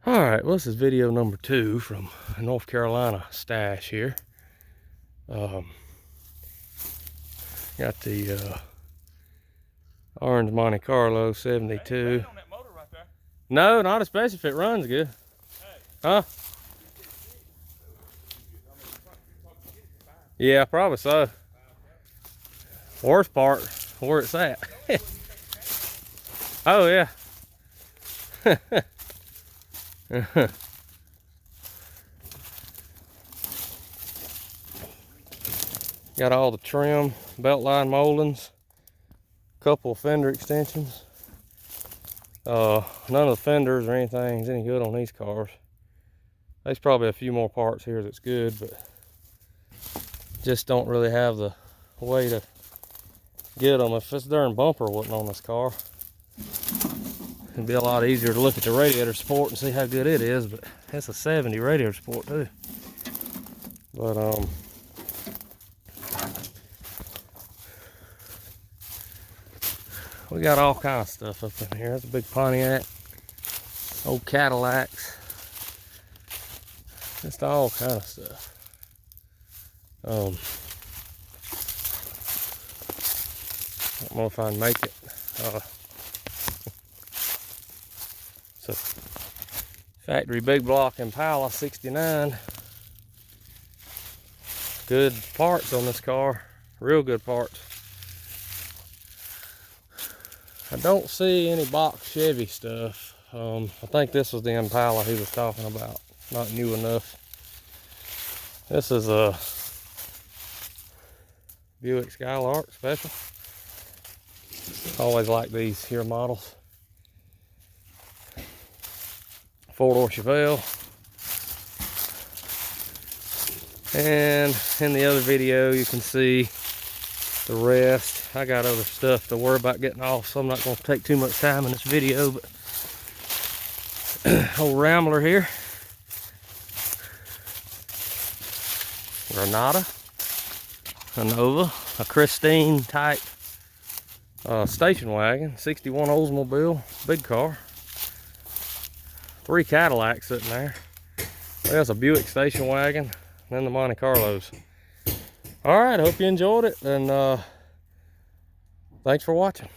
Alright, well, this is video number 2 from North Carolina stash here. Got the orange Monte Carlo 72. On that motor right there. No, not especially if it runs good. Hey. Huh? Yeah, probably so. Worst part, where it's at. Oh, yeah. Got all the trim, belt line moldings, couple of fender extensions. None of the fenders or anything's any good on these cars. There's probably a few more parts here that's good, but just don't really have the way to get them. If this darn bumper wasn't on this car, it'd be a lot easier to look at the radiator support and see how good it is, but it's a 70 radiator support too. But we got all kind of stuff up in here. That's a big Pontiac, old Cadillacs, just all kind of stuff. I don't know if I can make it. It's a factory big block Impala 69. Good parts on this car, real good parts. I don't see any box Chevy stuff. I think this was the Impala he was talking about, not new enough. This is a Buick Skylark special. Always like these here models. 4-door Chevelle. And in the other video you can see the rest. I got other stuff to worry about getting off, so I'm not going to take too much time in this video, but old Rambler here. Granada, a Nova, a Christine type station wagon, 61 Oldsmobile, big car. 3 Cadillacs sitting there. There's a Buick station wagon, and then the Monte Carlos. All right, I hope you enjoyed it, and thanks for watching.